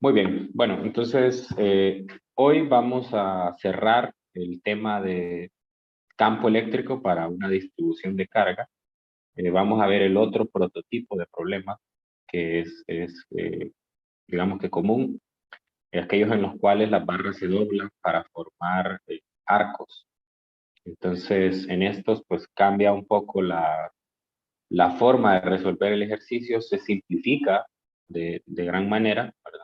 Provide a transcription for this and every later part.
Muy bien, bueno, entonces hoy vamos a cerrar el tema de campo eléctrico para una distribución de carga. Vamos a ver el otro prototipo de problema que es digamos que común, aquellos en los cuales las barras se doblan para formar arcos. Entonces, en estos pues cambia un poco la forma de resolver el ejercicio, se simplifica de gran manera, ¿verdad?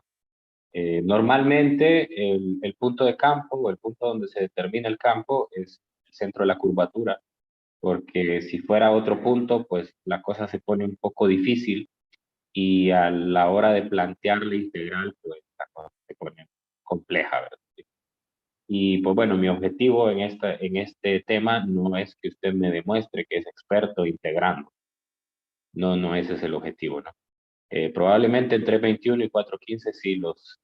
Normalmente el punto de campo o el punto donde se determina el campo es el centro de la curvatura, porque si fuera otro punto, pues la cosa se pone un poco difícil y a la hora de plantear la integral, pues la cosa se pone compleja, ¿verdad? Y pues bueno, mi objetivo en este tema no es que usted me demuestre que es experto integrando, no ese es el objetivo, ¿no? Probablemente en 321 y 415 sí los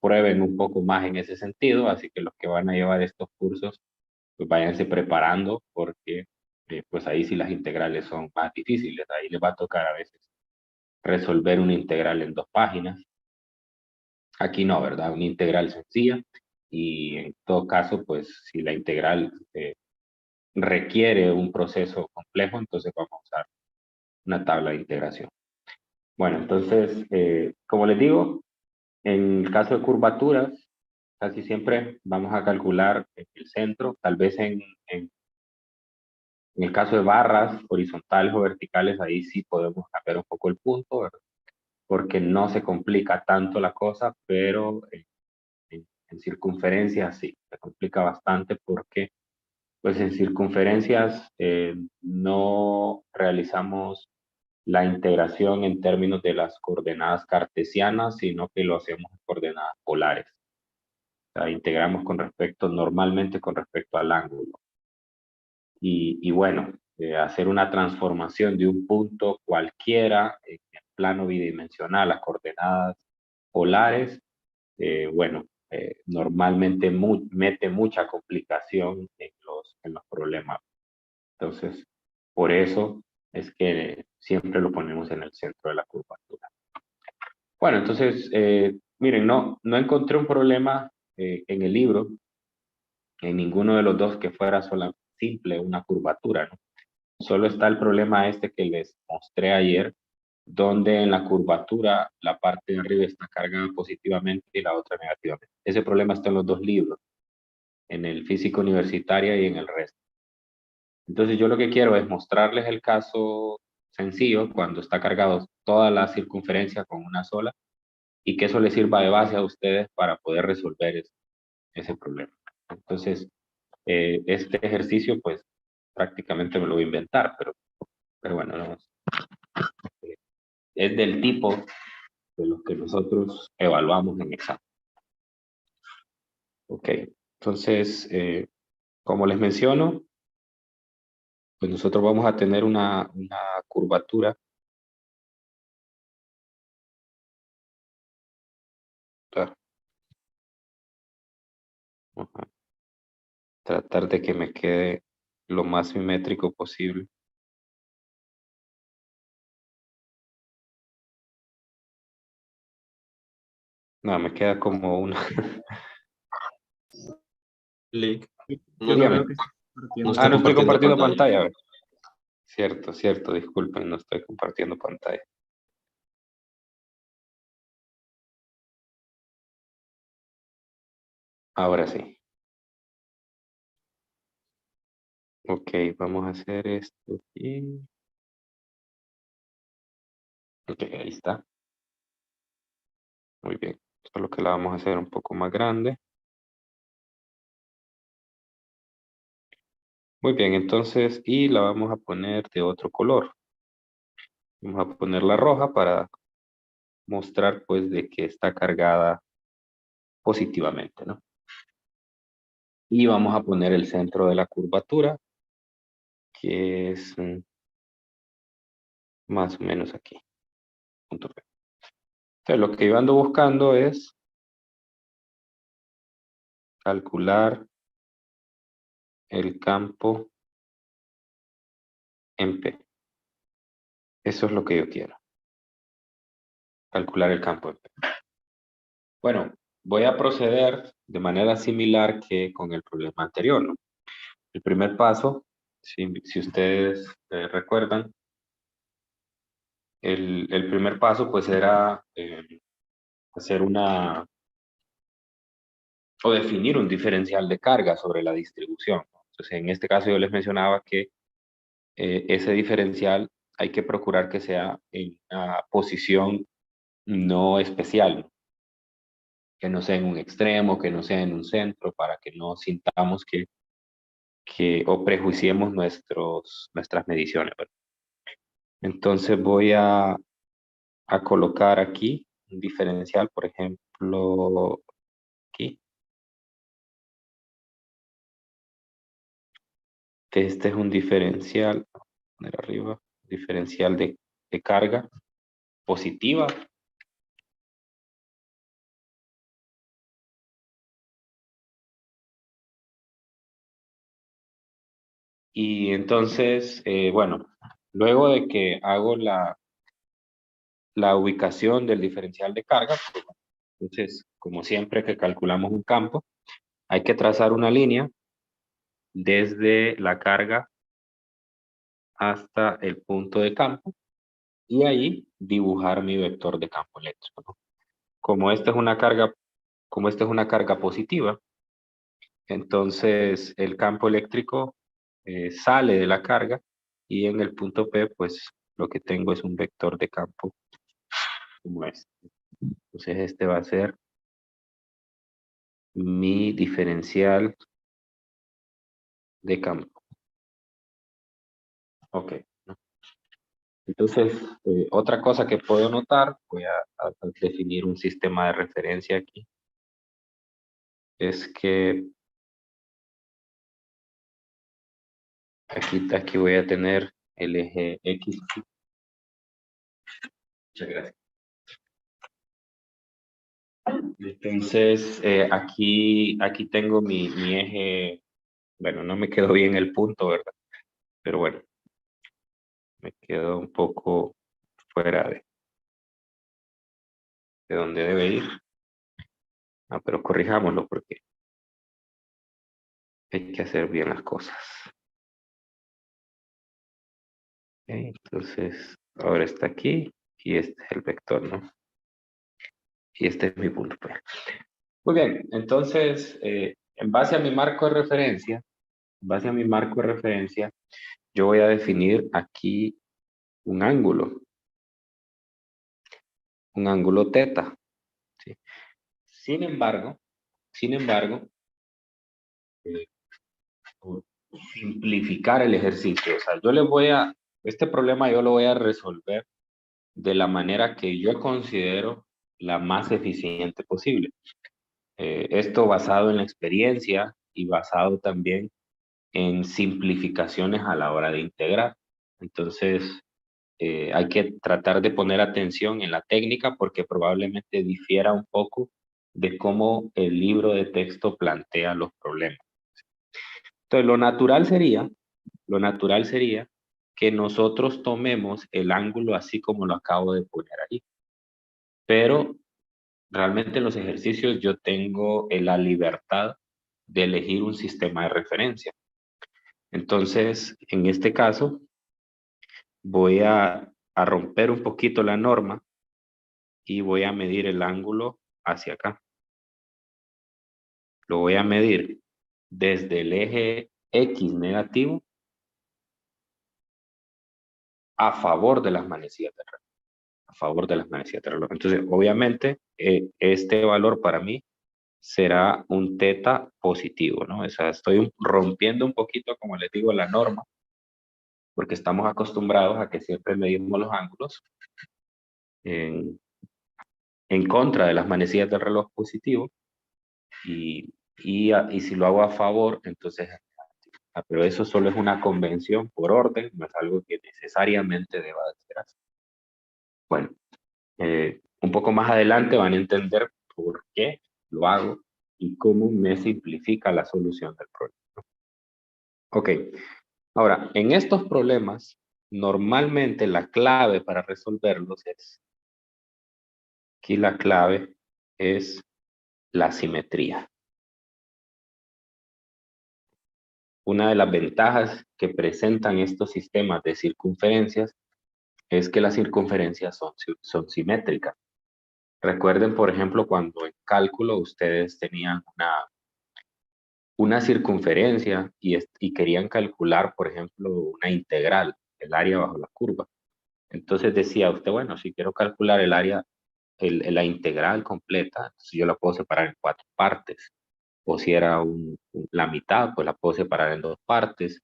prueben un poco más en ese sentido, así que los que van a llevar estos cursos, pues váyanse preparando porque pues ahí sí las integrales son más difíciles, ahí les va a tocar a veces resolver una integral en 2 páginas. Aquí no, ¿verdad? Una integral sencilla y en todo caso, pues si la integral requiere un proceso complejo, entonces vamos a usar una tabla de integración. Bueno, entonces, como les digo, en el caso de curvaturas, casi siempre vamos a calcular el centro, tal vez en el caso de barras horizontales o verticales, ahí sí podemos cambiar un poco el punto, ¿verdad? Porque no se complica tanto la cosa, pero en circunferencias sí, se complica bastante porque pues en circunferencias no realizamos la integración en términos de las coordenadas cartesianas, sino que lo hacemos en coordenadas polares. Sea, integramos con respecto, normalmente con respecto al ángulo. Y bueno, hacer una transformación de un punto cualquiera en el plano bidimensional a coordenadas polares, bueno, normalmente mete mucha complicación en los problemas. Entonces, por eso es que siempre lo ponemos en el centro de la curvatura. Bueno, entonces, miren, no encontré un problema en el libro en ninguno de los dos que fuera sola, simple una curvatura, ¿no? Solo está el problema este que les mostré ayer, donde en la curvatura la parte de arriba está cargada positivamente y la otra negativamente. Ese problema está en los dos libros, en el físico universitaria y en el resto. Entonces yo lo que quiero es mostrarles el caso sencillo cuando está cargado toda la circunferencia con una sola y que eso les sirva de base a ustedes para poder resolver ese problema. Entonces, este ejercicio, pues prácticamente me lo voy a inventar, pero bueno, no, es del tipo de los que nosotros evaluamos en examen. Ok, entonces, como les menciono, pues nosotros vamos a tener una curvatura. Ajá, tratar de que me quede lo más simétrico posible. No, me queda como una... Lick. Yo no veo Dígame. que esté compartiendo. No estoy compartiendo pantalla. A ver. Cierto, disculpen, no estoy compartiendo pantalla. Ahora sí. Ok, vamos a hacer esto aquí. Ok, ahí está. Muy bien. Solo que la vamos a hacer un poco más grande. Muy bien, entonces, y la vamos a poner de otro color. Vamos a poner la roja para mostrar pues de que está cargada positivamente, ¿no? Y vamos a poner el centro de la curvatura, que es más o menos aquí. Punto P. Entonces, lo que yo ando buscando es calcular el campo en P. Eso es lo que yo quiero. Calcular el campo en P. Bueno, voy a proceder de manera similar que con el problema anterior, ¿no? El primer paso, si ustedes recuerdan, el primer paso pues era hacer o definir un diferencial de carga sobre la distribución, ¿no? Entonces, en este caso yo les mencionaba que ese diferencial hay que procurar que sea en una posición no especial, ¿no? Que no sea en un extremo, que no sea en un centro, para que no sintamos o prejuiciemos nuestras mediciones, ¿verdad? Entonces voy a colocar aquí un diferencial, por ejemplo, aquí. Este es un diferencial, voy a poner arriba, diferencial de carga positiva. Y entonces, bueno, luego de que hago la ubicación del diferencial de carga, pues, entonces, como siempre que calculamos un campo, hay que trazar una línea desde la carga hasta el punto de campo y ahí dibujar mi vector de campo eléctrico, ¿no? Como esta es una carga, como esta es una carga positiva, entonces el campo eléctrico sale de la carga y en el punto P, pues lo que tengo es un vector de campo como este. Entonces este va a ser mi diferencial de campo. Ok, ¿no? Entonces, otra cosa que puedo notar, voy a definir un sistema de referencia aquí, es que aquí voy a tener el eje X. Muchas gracias. Entonces, aquí tengo mi eje, bueno, no me quedó bien el punto, ¿verdad? Pero bueno, me quedó un poco fuera de donde debe ir. Ah, pero corrijámoslo porque hay que hacer bien las cosas. Ok, entonces, ahora está aquí y este es el vector, ¿no? Y este es mi punto P. Muy bien, entonces, en base a mi marco de referencia, yo voy a definir aquí un ángulo teta, ¿sí? Sin embargo, eh, por simplificar el ejercicio, o sea, este problema yo lo voy a resolver de la manera que yo considero la más eficiente posible. Esto basado en la experiencia y basado también en simplificaciones a la hora de integrar. Entonces, hay que tratar de poner atención en la técnica porque probablemente difiera un poco de cómo el libro de texto plantea los problemas. Entonces, lo natural sería que nosotros tomemos el ángulo así como lo acabo de poner ahí. Pero realmente en los ejercicios yo tengo la libertad de elegir un sistema de referencia. Entonces, en este caso, voy a romper un poquito la norma y voy a medir el ángulo hacia acá. Lo voy a medir desde el eje X negativo a favor de las manecillas de reloj. A favor de las manecillas de reloj. Entonces, obviamente, este valor para mí será un teta positivo, ¿no? O sea, estoy rompiendo un poquito, como les digo, la norma, porque estamos acostumbrados a que siempre medimos los ángulos en, en contra de las manecillas del reloj positivo y si lo hago a favor, entonces, pero eso solo es una convención por orden, no es algo que necesariamente deba de ser así. Bueno, un poco más adelante van a entender por qué lo hago y cómo me simplifica la solución del problema. Ok, ahora, en estos problemas, normalmente la clave para resolverlos aquí la clave es la simetría. Una de las ventajas que presentan estos sistemas de circunferencias es que las circunferencias son simétricas. Recuerden, por ejemplo, cuando en cálculo ustedes tenían una circunferencia y querían calcular, por ejemplo, una integral, el área bajo la curva. Entonces decía usted, bueno, si quiero calcular el área, la integral completa, si yo la puedo separar en 4 partes. O si era la mitad, pues la puedo separar en 2 partes.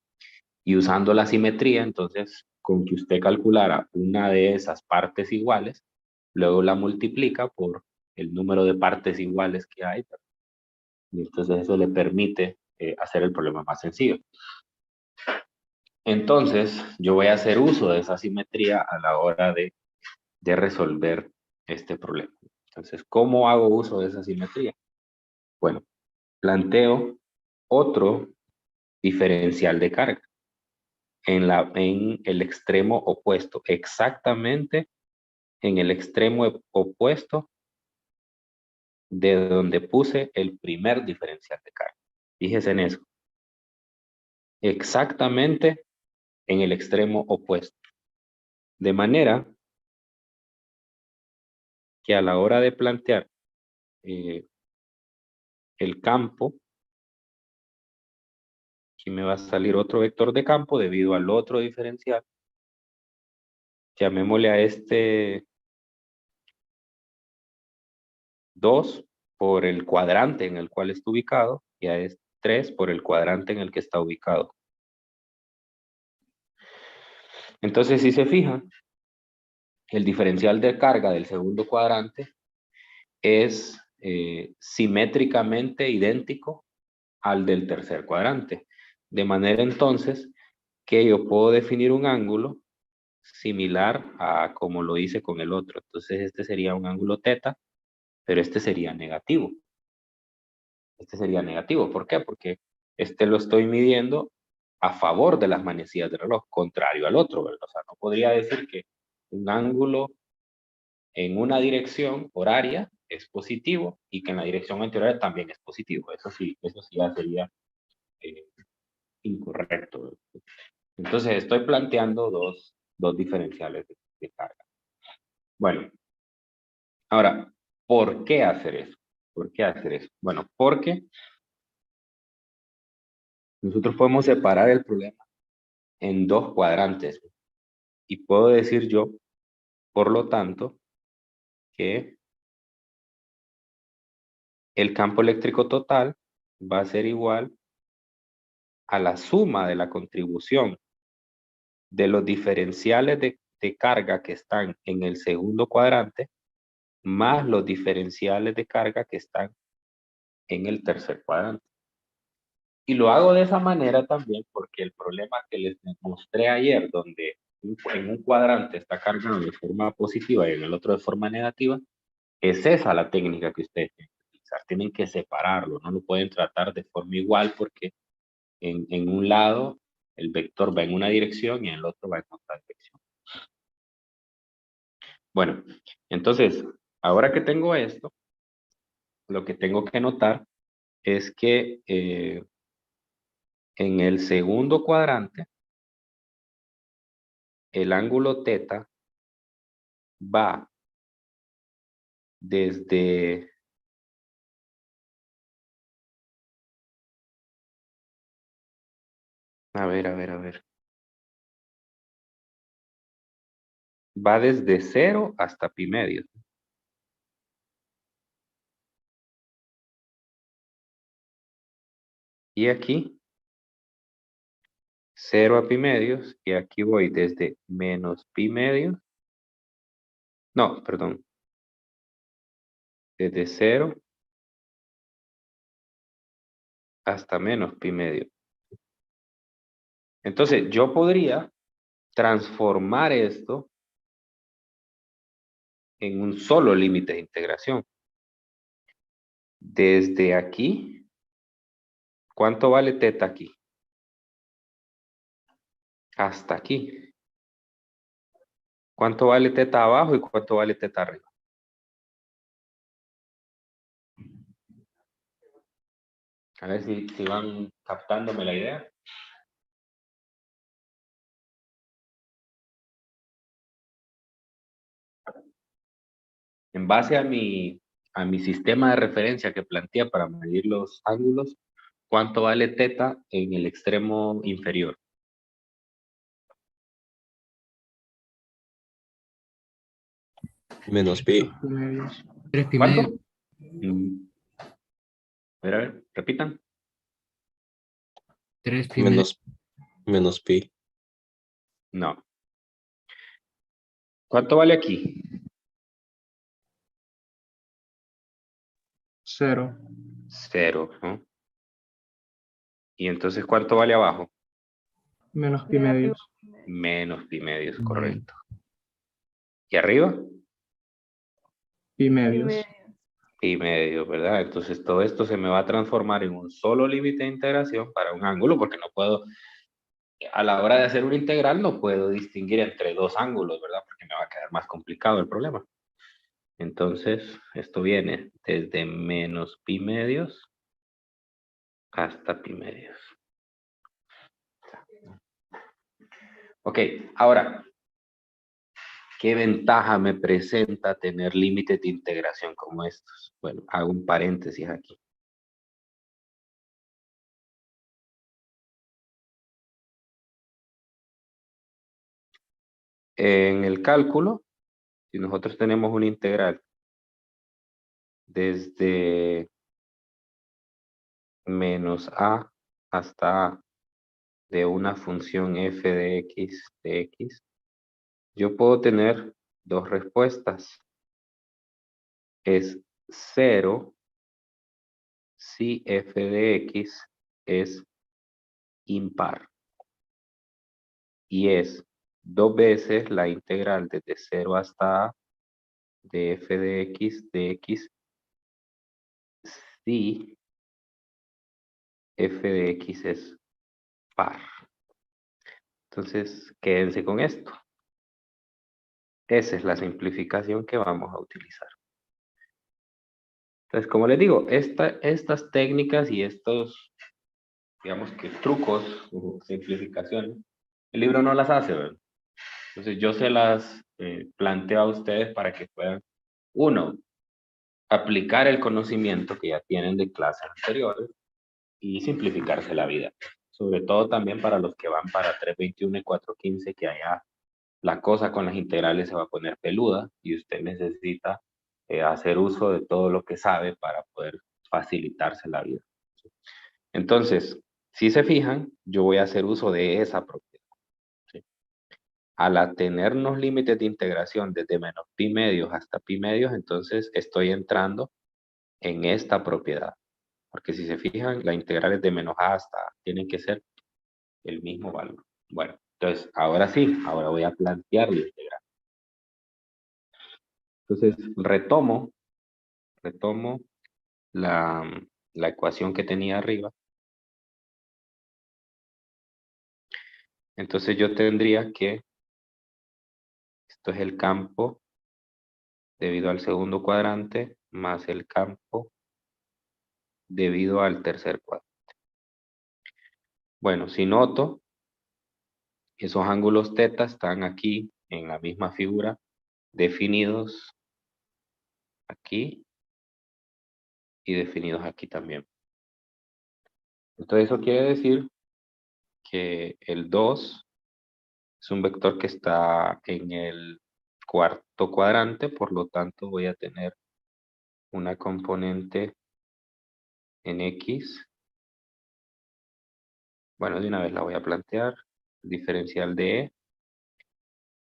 Y usando la simetría, entonces, con que usted calculara una de esas partes iguales, luego la multiplica por el número de partes iguales que hay. Y entonces eso le permite hacer el problema más sencillo. Entonces, yo voy a hacer uso de esa simetría a la hora de resolver este problema. Entonces, ¿cómo hago uso de esa simetría? Bueno, planteo otro diferencial de carga en el extremo opuesto, exactamente en el extremo opuesto de donde puse el primer diferencial de carga. Fíjese en eso. Exactamente en el extremo opuesto. De manera que a la hora de plantear el campo, aquí me va a salir otro vector de campo debido al otro diferencial. Llamémosle a este 2 por el cuadrante en el cual está ubicado y a este 3 por el cuadrante en el que está ubicado. Entonces, si se fijan, el diferencial de carga del segundo cuadrante es simétricamente idéntico al del tercer cuadrante. De manera entonces que yo puedo definir un ángulo similar a como lo hice con el otro. Entonces este sería un ángulo teta, pero este sería negativo. Este sería negativo. ¿Por qué? Porque este lo estoy midiendo a favor de las manecillas del reloj, contrario al otro, ¿verdad? O sea, no podría decir que un ángulo en una dirección horaria es positivo y que en la dirección anterior también es positivo. Eso sí ya sería eh, incorrecto, ¿verdad? Entonces estoy planteando dos diferenciales de carga. Bueno, ahora, ¿por qué hacer eso? ¿Por qué hacer eso? Bueno, porque nosotros podemos separar el problema en 2 cuadrantes. Y puedo decir yo, por lo tanto, que el campo eléctrico total va a ser igual a la suma de la contribución de los diferenciales de carga que están en el segundo cuadrante, más los diferenciales de carga que están en el tercer cuadrante. Y lo hago de esa manera también porque el problema que les mostré ayer, donde en un cuadrante está cargado de forma positiva y en el otro de forma negativa, es esa la técnica que ustedes tienen que utilizar. Tienen que separarlo, no lo pueden tratar de forma igual porque en un lado el vector va en una dirección y en el otro va en otra dirección. Bueno, entonces, ahora que tengo esto, lo que tengo que notar es que en el segundo cuadrante, el ángulo teta va desde a ver. Va desde 0 hasta pi medios. Y aquí 0 a pi medios, y aquí voy desde menos pi medios. No, perdón. Desde 0 hasta menos pi medio. Entonces, yo podría transformar esto en un solo límite de integración. Desde aquí, ¿cuánto vale teta aquí? Hasta aquí. ¿Cuánto vale teta abajo y cuánto vale teta arriba? A ver si van captándome la idea. En base a mi sistema de referencia que plantea para medir los ángulos, ¿cuánto vale teta en el extremo inferior? Menos pi. Medios. 3 pi ¿Cuánto? medio. A ver, repitan. 3 pi medio. Menos pi. No. ¿Cuánto vale aquí? 0. 0, ¿no? Y entonces, ¿cuánto vale abajo? Menos pi medios. Menos pi medios, correcto. ¿Y arriba? Pi medios. Pi medios, ¿verdad? Entonces, todo esto se me va a transformar en un solo límite de integración para un ángulo, porque no puedo, a la hora de hacer una integral, no puedo distinguir entre dos ángulos, ¿verdad? Porque me va a quedar más complicado el problema. Entonces, esto viene desde menos pi medios hasta pi medios. Ok, ahora, ¿qué ventaja me presenta tener límites de integración como estos? Bueno, hago un paréntesis aquí. En el cálculo, si nosotros tenemos una integral desde menos a hasta a de una función f de x, yo puedo tener dos respuestas. Es 0 si f de x es impar. Y es 2 veces la integral desde 0 hasta a de f de x si f de x es par. Entonces, quédense con esto. Esa es la simplificación que vamos a utilizar. Entonces, como les digo, estas técnicas y estos, digamos que trucos o simplificaciones, el libro no las hace, ¿verdad? Entonces, yo se las planteo a ustedes para que puedan, uno, aplicar el conocimiento que ya tienen de clases anteriores y simplificarse la vida. Sobre todo también para los que van para 321 y 415, que allá la cosa con las integrales se va a poner peluda y usted necesita hacer uso de todo lo que sabe para poder facilitarse la vida. Entonces, si se fijan, yo voy a hacer uso de esa propiedad. ¿Sí? Al tenernos límites de integración desde menos pi medios hasta pi medios, entonces estoy entrando en esta propiedad. Porque si se fijan, la integral es de menos a hasta a, tienen que ser el mismo valor. Bueno, entonces ahora sí, ahora voy a plantear la integral. Entonces retomo la ecuación que tenía arriba. Entonces yo tendría que, esto es el campo debido al segundo cuadrante, más el campo debido al tercer cuadrante. Bueno, si noto, esos ángulos teta están aquí en la misma figura, definidos aquí y definidos aquí también. Entonces eso quiere decir que el 2 es un vector que está en el cuarto cuadrante, por lo tanto voy a tener una componente en X. Bueno, de una vez la voy a plantear. Diferencial de E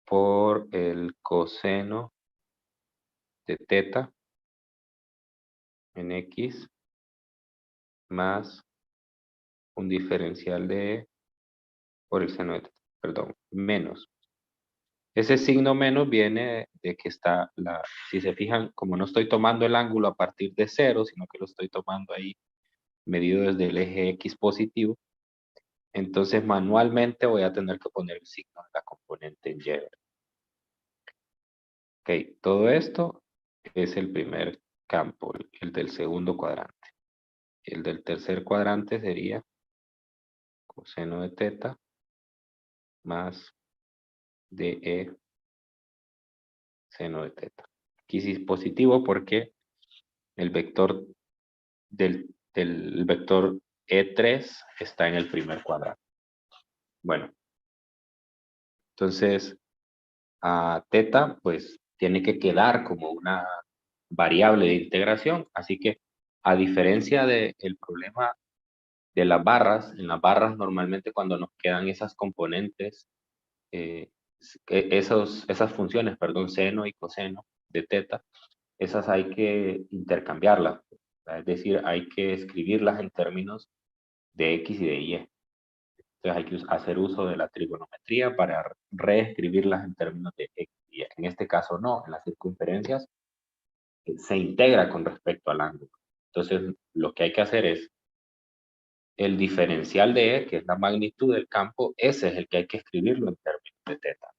por el coseno de teta en X más un diferencial de E por el seno de teta, perdón, menos. Ese signo menos viene de que está si se fijan, como no estoy tomando el ángulo a partir de 0, sino que lo estoy tomando ahí medido desde el eje X positivo, entonces manualmente voy a tener que poner el signo de la componente en Y. Ok, todo esto es el primer campo, el del segundo cuadrante. El del tercer cuadrante sería coseno de teta más DE seno de teta. Aquí sí es positivo porque el vector del vector E3 está en el primer cuadrante. Bueno, entonces a teta pues tiene que quedar como una variable de integración, así que a diferencia del problema de las barras, en las barras normalmente cuando nos quedan esas componentes, esas funciones, perdón, seno y coseno de teta, esas hay que intercambiarlas, es decir, hay que escribirlas en términos de X y de Y. Entonces hay que hacer uso de la trigonometría para reescribirlas en términos de X y Y. En este caso no, en las circunferencias se integra con respecto al ángulo. Entonces lo que hay que hacer es el diferencial de E, que es la magnitud del campo, ese es el que hay que escribirlo en términos de teta.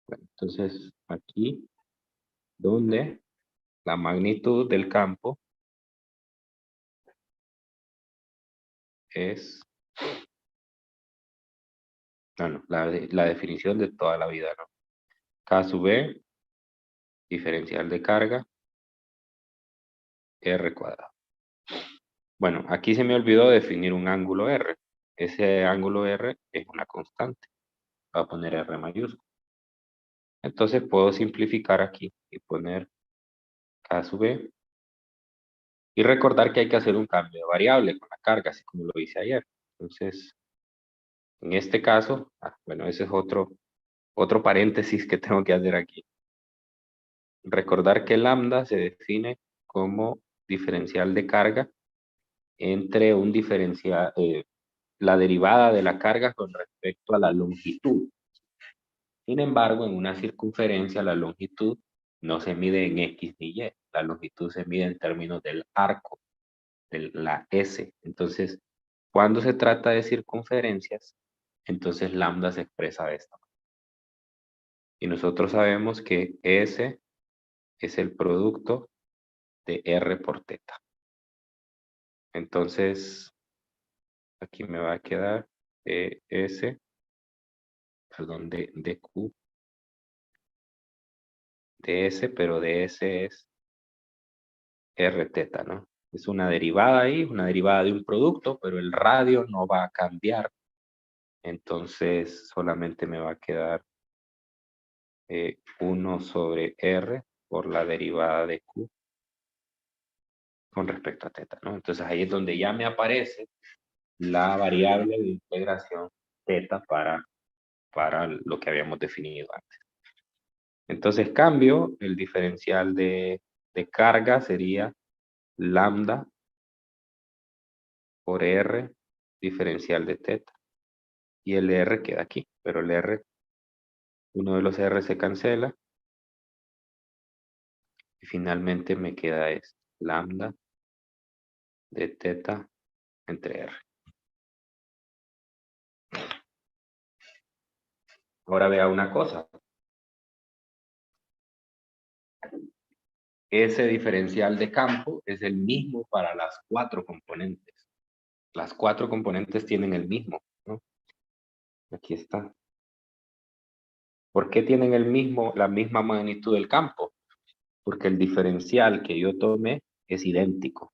Bueno, entonces aquí, donde la magnitud del campo es, la definición de toda la vida, ¿no? K sub B, diferencial de carga, R cuadrado. Bueno, aquí se me olvidó definir un ángulo R. Ese ángulo R es una constante. Voy a poner R mayúsculo. Entonces puedo simplificar aquí y poner K sub B. Y recordar que hay que hacer un cambio de variable con la carga, así como lo hice ayer. Entonces, en este caso, bueno, ese es otro paréntesis que tengo que hacer aquí. Recordar que lambda se define como diferencial de carga entre un diferencial, la derivada de la carga con respecto a la longitud. Sin embargo, en una circunferencia la longitud no se mide en X ni Y. La longitud se mide en términos del arco, de la S. Entonces, cuando se trata de circunferencias, entonces lambda se expresa de esta manera. Y nosotros sabemos que S es el producto de R por teta. Entonces, aquí me va a quedar S, perdón, de Q, de S, pero de S es R teta, ¿no? Es una derivada ahí, una derivada de un producto, pero el radio no va a cambiar. Entonces, solamente me va a quedar 1 sobre R por la derivada de Q con respecto a teta, ¿no? Entonces ahí es donde ya me aparece la variable de integración teta para lo que habíamos definido antes. Entonces cambio, el diferencial de carga sería lambda por R diferencial de teta. Y el R queda aquí, pero el R, uno de los R se cancela. Y finalmente me queda esto, lambda de teta entre R. Ahora vea una cosa. Ese diferencial de campo es el mismo para las 4 componentes. Las 4 componentes tienen el mismo, ¿no? Aquí está. ¿Por qué tienen la misma magnitud del campo? Porque el diferencial que yo tomé es idéntico.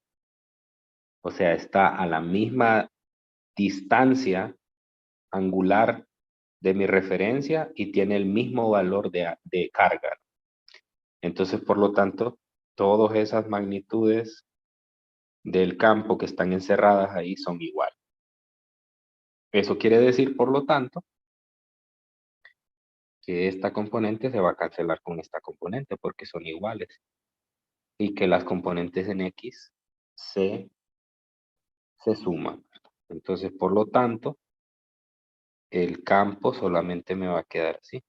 O sea, está a la misma distancia angular de mi referencia y tiene el mismo valor de carga. Entonces, por lo tanto, todas esas magnitudes del campo que están encerradas ahí son iguales. Eso quiere decir, por lo tanto, que esta componente se va a cancelar con esta componente porque son iguales. Y que las componentes en X se suman. Entonces, por lo tanto, el campo solamente me va a quedar así.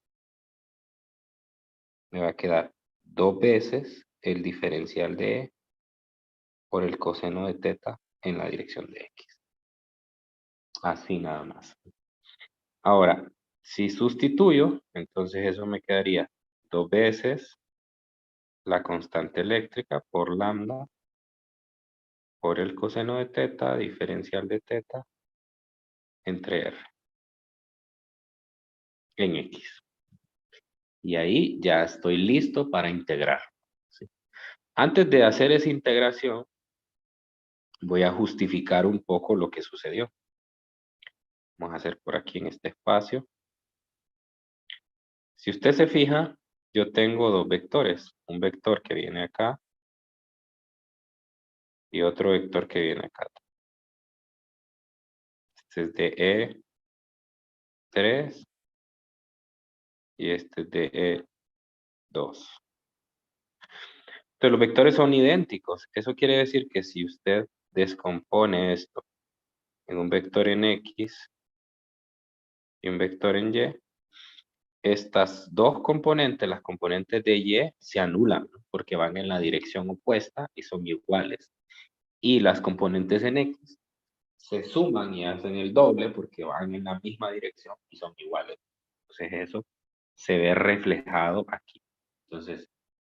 Me va a quedar 2 veces el diferencial de E por el coseno de teta en la dirección de X. Así nada más. Ahora, si sustituyo, entonces eso me quedaría 2 veces la constante eléctrica por lambda por el coseno de teta, diferencial de teta, entre R en X. Y ahí ya estoy listo para integrar. ¿Sí? Antes de hacer esa integración, voy a justificar un poco lo que sucedió. Vamos a hacer por aquí en este espacio. Si usted se fija, yo tengo dos vectores. Un vector que viene acá y otro vector que viene acá. Este es de E3 y este es de E2. Entonces los vectores son idénticos. Eso quiere decir que si usted descompone esto en un vector en X y un vector en Y, estas dos componentes, las componentes de Y, se anulan, ¿no? Porque van en la dirección opuesta y son iguales. Y las componentes en X se suman y hacen el doble porque van en la misma dirección y son iguales. Entonces eso se ve reflejado aquí. Entonces,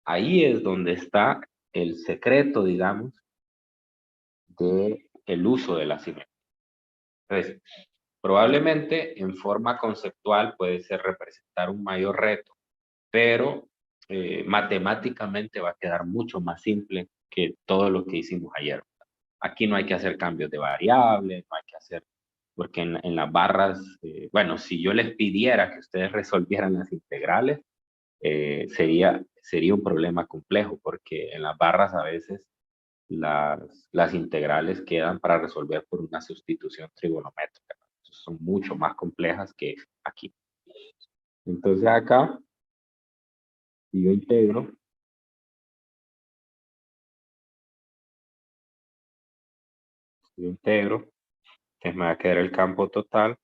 ahí es donde está el secreto, digamos, de el uso de la simetría. Entonces, probablemente en forma conceptual puede ser representar un mayor reto, pero matemáticamente va a quedar mucho más simple que todo lo que hicimos ayer. Aquí no hay que hacer cambios de variables, no hay que hacer, porque en las barras, bueno, si yo les pidiera que ustedes resolvieran las integrales, sería un problema complejo, porque en las barras a veces las integrales quedan para resolver por una sustitución trigonométrica. Son mucho más complejas que aquí. Entonces acá, si yo integro, entonces me va a quedar el campo total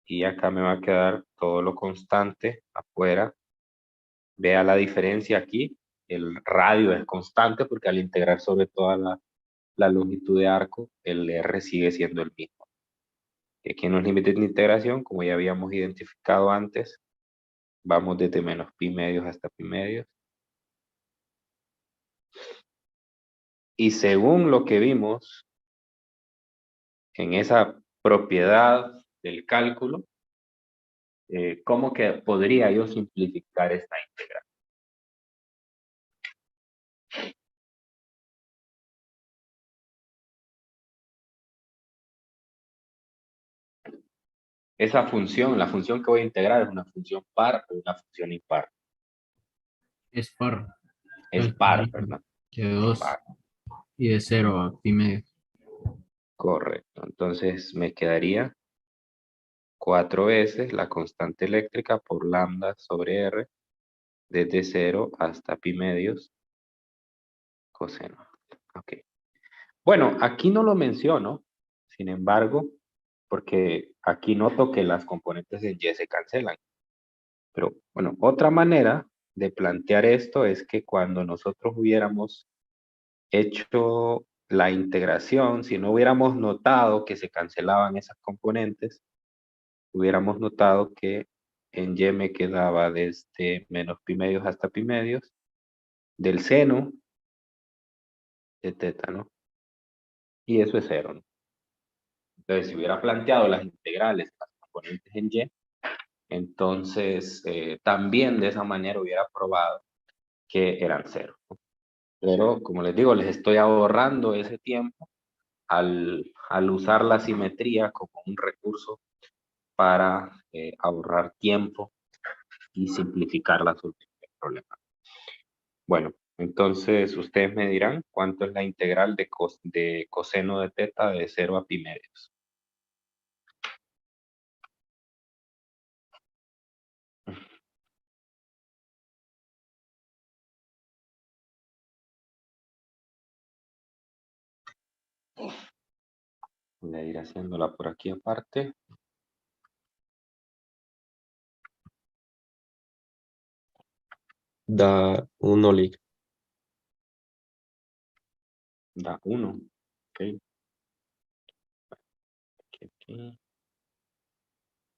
y acá me va a quedar todo lo constante afuera. Vea la diferencia aquí, el radio es constante porque al integrar sobre toda la longitud de arco, el R sigue siendo el mismo. Y aquí en los límites de integración, como ya habíamos identificado antes, vamos desde menos pi medios hasta pi medios. Y según lo que vimos en esa propiedad del cálculo, ¿cómo que podría yo simplificar esta integral? Esa función, la función que voy a integrar es una función par o una función impar. Es par. Es par, ¿verdad? De 2 Par, y de 0 a pi medio. correcto. Entonces me quedaría 4 veces la constante eléctrica por lambda sobre R desde 0 hasta pi medios coseno. Ok. Bueno, aquí no lo menciono, sin embargo, porque aquí noto que las componentes en Y se cancelan. Pero bueno, otra manera de plantear esto es que cuando nosotros hubiéramos hecho la integración, si no hubiéramos notado que se cancelaban esas componentes, hubiéramos notado que en Y me quedaba desde menos pi medios hasta pi medios del seno de teta, ¿no? Y eso es cero, ¿no? Entonces, si hubiera planteado las integrales, las componentes en Y, entonces también de esa manera hubiera probado que eran cero, ¿no? Pero, como les digo, les estoy ahorrando ese tiempo al usar la simetría como un recurso para ahorrar tiempo y simplificar la solución del problema. Bueno, entonces ustedes me dirán cuánto es la integral de coseno de teta de 0 a pi medios. Voy a ir haciéndola por aquí aparte. Da 1 lig. Da 1. Ok. Aquí.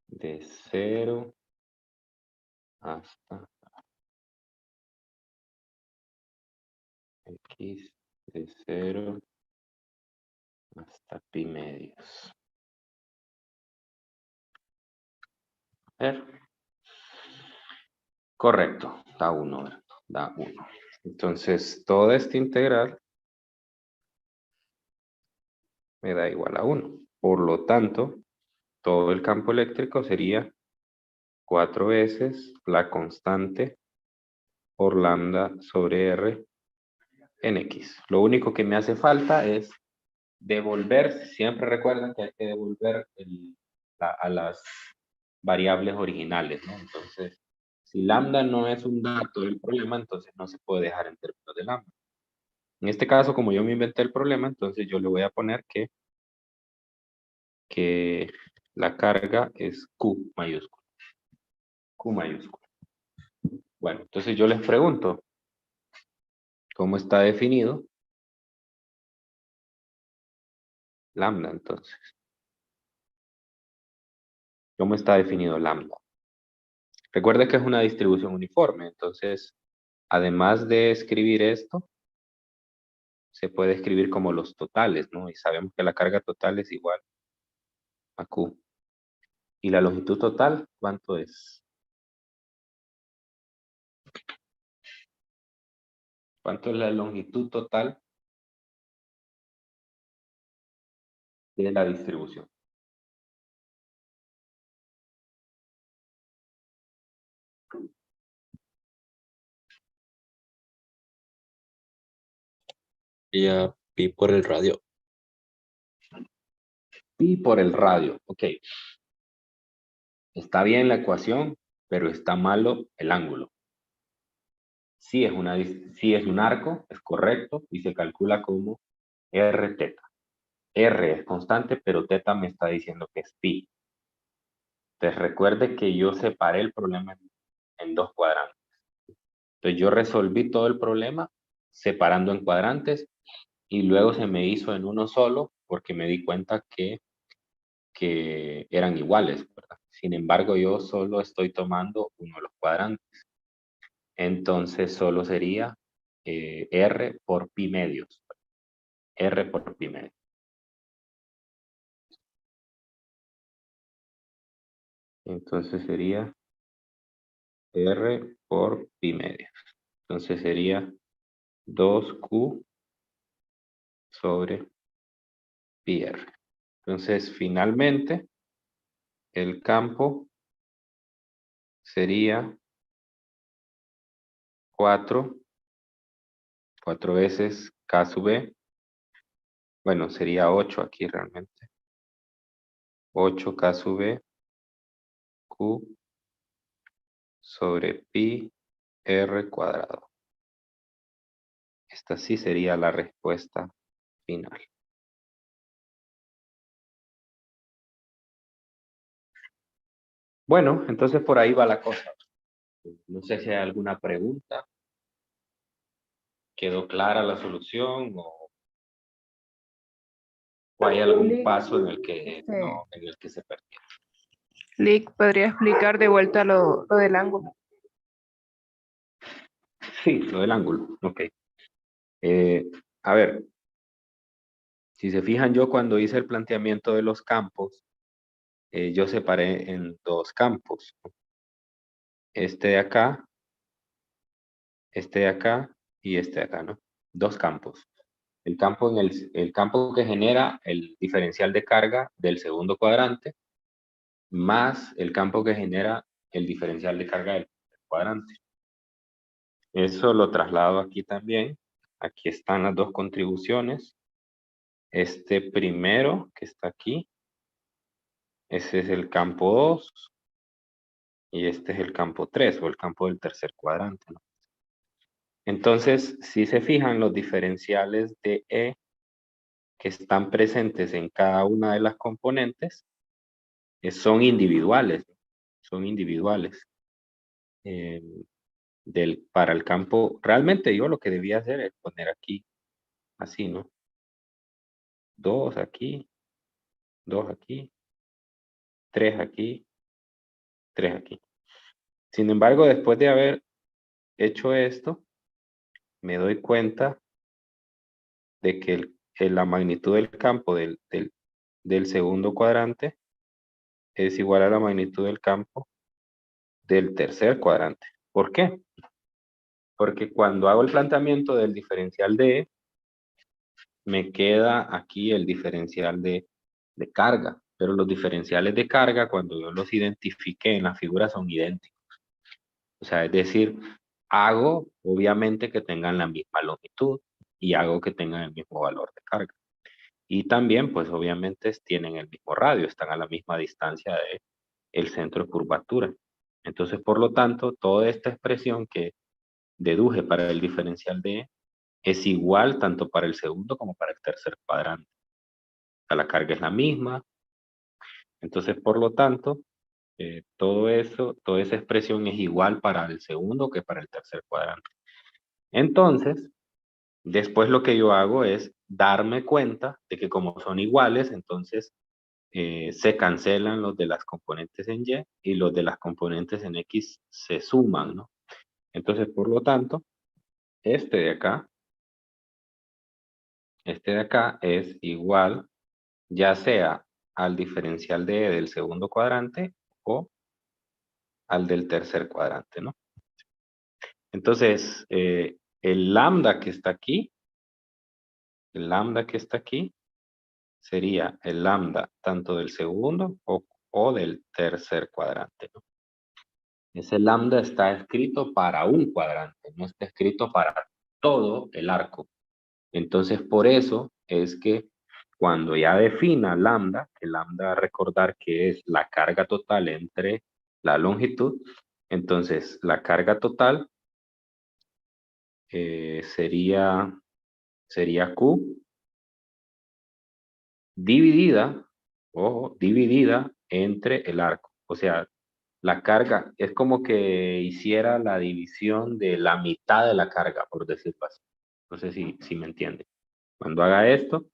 De 0 hasta X de 0 hasta pi medios. A ver. Correcto, da 1, ¿verdad? Da 1. Entonces, toda esta integral me da igual a 1. Por lo tanto, todo el campo eléctrico sería 4 veces la constante por lambda sobre R en X. Lo único que me hace falta es devolver, siempre recuerden que hay que devolver a las variables originales, ¿no? Entonces, si lambda no es un dato del problema, entonces no se puede dejar en términos de lambda. En este caso, como yo me inventé el problema, entonces yo le voy a poner que la carga es Q mayúscula. Q mayúscula. Bueno, entonces yo les pregunto, ¿cómo está definido lambda entonces? ¿Cómo está definido lambda? Recuerde que es una distribución uniforme, entonces, además de escribir esto, se puede escribir como los totales, ¿no? Y sabemos que la carga total es igual a Q. ¿Y la longitud total cuánto es? ¿Cuánto es la longitud total de la distribución? Ya pi por el radio. Pi por el radio, ok. Está bien la ecuación, pero está malo el ángulo. Sí es un arco, es correcto, y se calcula como r teta. R es constante, pero teta me está diciendo que es pi. Entonces recuerde que yo separé el problema en dos cuadrantes. Entonces yo resolví todo el problema separando en cuadrantes y luego se me hizo en uno solo porque me di cuenta que eran iguales, ¿verdad? Sin embargo, yo solo estoy tomando uno de los cuadrantes. Entonces solo sería R por pi medios. R por pi medios. Entonces sería R por pi medios. Entonces sería 2Q sobre pi R. Entonces finalmente el campo sería 4 veces K sub B. Bueno, sería 8 aquí realmente. 8K sub B Q sobre pi R cuadrado. Esta sí sería la respuesta final. Bueno, entonces por ahí va la cosa. No sé si hay alguna pregunta. ¿Quedó clara la solución o hay algún paso en el que no, en el que se perdió? Lick, ¿podría explicar de vuelta lo del ángulo? Sí, lo del ángulo. Ok. A ver, si se fijan, yo cuando hice el planteamiento de los campos, yo separé en dos campos. Este de acá y este de acá, ¿no? Dos campos. El campo que genera el diferencial de carga del segundo cuadrante, más el campo que genera el diferencial de carga del primer cuadrante. Eso lo traslado aquí también. Aquí están las dos contribuciones. Este primero que está aquí, ese es el campo 2 y este es el campo 3 o el campo del tercer cuadrante, ¿no? Entonces, si se fijan, los diferenciales de E que están presentes en cada una de las componentes son individuales, son individuales. Para el campo, realmente yo lo que debía hacer es poner aquí, así, ¿no? 2 aquí, 2 aquí, 3 aquí, 3 aquí. Sin embargo, después de haber hecho esto, me doy cuenta de que la magnitud del campo del segundo cuadrante es igual a la magnitud del campo del tercer cuadrante. ¿Por qué? Porque cuando hago el planteamiento del diferencial de E, me queda aquí el diferencial de carga, pero los diferenciales de carga, cuando yo los identifiqué en la figura, son idénticos. O sea, es decir, hago obviamente que tengan la misma longitud y hago que tengan el mismo valor de carga. Y también, pues obviamente tienen el mismo radio, están a la misma distancia de el centro de curvatura. Entonces, por lo tanto, toda esta expresión que deduje para el diferencial de E es igual tanto para el segundo como para el tercer cuadrante. O sea, la carga es la misma. Entonces, por lo tanto, todo eso, toda esa expresión es igual para el segundo que para el tercer cuadrante. Entonces, después lo que yo hago es darme cuenta de que como son iguales, entonces se cancelan los de las componentes en Y y los de las componentes en X se suman, ¿no? Entonces, por lo tanto, este de acá es igual ya sea al diferencial de E del segundo cuadrante o al del tercer cuadrante, ¿no? Entonces, el lambda que está aquí, el lambda que está aquí, sería el lambda tanto del segundo o del tercer cuadrante, ¿no? Ese lambda está escrito para un cuadrante, no está escrito para todo el arco. Entonces, por eso es que cuando ya defina lambda, que lambda recordar que es la carga total entre la longitud, entonces la carga total sería Q dividida, ojo, dividida entre el arco. O sea, la carga es como que hiciera la división de la mitad de la carga, por decirlo así. No sé si me entiende. Cuando haga esto,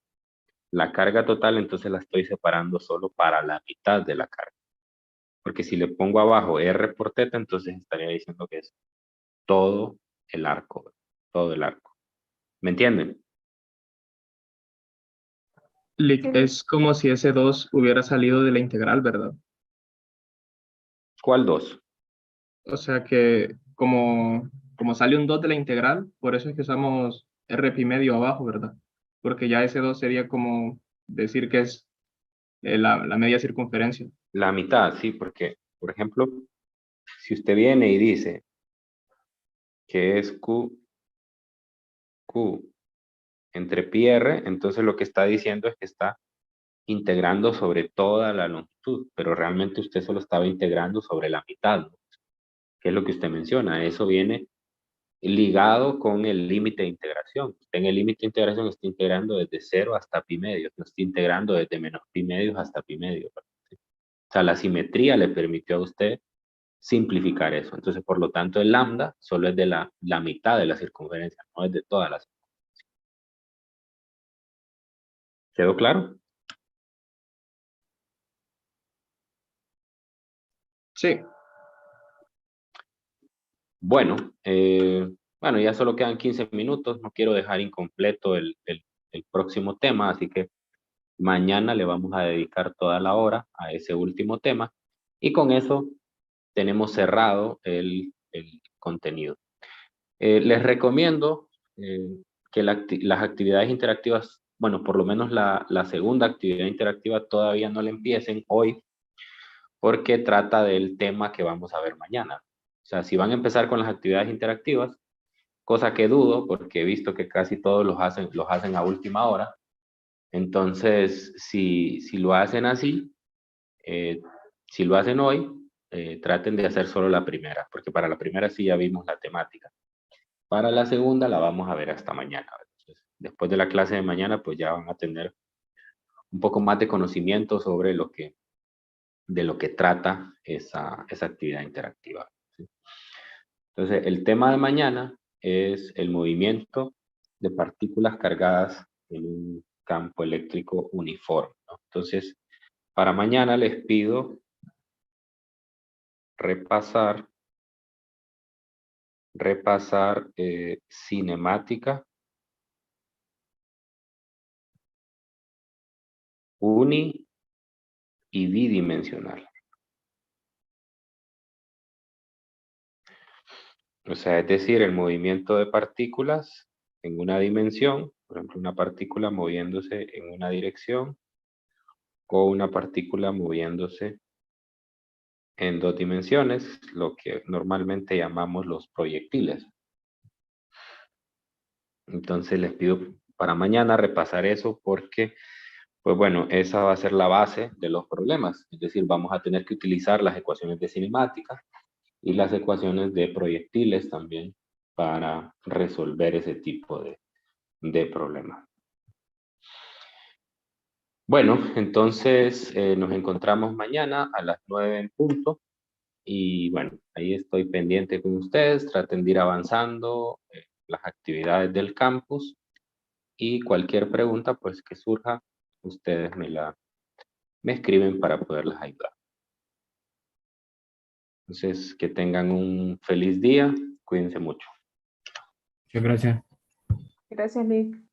la carga total entonces la estoy separando solo para la mitad de la carga. Porque si le pongo abajo R por teta, entonces estaría diciendo que es todo el arco. Todo el arco. ¿Me entienden? Es como si ese 2 hubiera salido de la integral, ¿verdad? ¿Cuál dos? O sea que como sale un 2 de la integral, por eso es que usamos R pi medio abajo, ¿verdad? Porque ya ese 2 sería como decir que es la media circunferencia. La mitad, sí, porque, por ejemplo, si usted viene y dice que es Q entre pi r, entonces lo que está diciendo es que está integrando sobre toda la longitud, pero realmente usted solo estaba integrando sobre la mitad, ¿no? ¿Qué es lo que usted menciona? Eso viene ligado con el límite de integración. Usted en el límite de integración está integrando desde 0 hasta pi medio, no está integrando desde menos pi medios hasta pi medio. O sea, la simetría le permitió a usted simplificar eso. Entonces, por lo tanto, el lambda solo es de la mitad de la circunferencia, no es de todas las. ¿Quedó claro? Sí, Bueno, bueno, ya solo quedan 15 minutos. No quiero dejar incompleto el próximo tema, así que mañana le vamos a dedicar toda la hora a ese último tema. Y con eso tenemos cerrado el contenido. Les recomiendo que las actividades interactivas, bueno, por lo menos la segunda actividad interactiva todavía no la empiecen hoy, porque trata del tema que vamos a ver mañana. O sea, si van a empezar con las actividades interactivas, cosa que dudo, porque he visto que casi todos los hacen a última hora, entonces, si lo hacen así, si lo hacen hoy, traten de hacer solo la primera, porque para la primera sí ya vimos la temática. Para la segunda la vamos a ver hasta mañana. Entonces, después de la clase de mañana, pues ya van a tener un poco más de conocimiento sobre de lo que trata esa actividad interactiva, ¿sí? Entonces, el tema de mañana es el movimiento de partículas cargadas en un campo eléctrico uniforme, ¿no? Entonces, para mañana les pido repasar cinemática uni y bidimensional. O sea, es decir, el movimiento de partículas en una dimensión, por ejemplo, una partícula moviéndose en una dirección o una partícula moviéndose en dos dimensiones, lo que normalmente llamamos los proyectiles. Entonces les pido para mañana repasar eso porque, pues bueno, esa va a ser la base de los problemas. Es decir, vamos a tener que utilizar las ecuaciones de cinemática y las ecuaciones de proyectiles también para resolver ese tipo de problemas. Bueno, entonces nos encontramos mañana a las 9 en punto. Y bueno, ahí estoy pendiente con ustedes. Traten de ir avanzando las actividades del campus. Y cualquier pregunta pues que surja, ustedes me escriben para poderles ayudar. Entonces, que tengan un feliz día. Cuídense mucho. Muchas gracias. Gracias, Lick.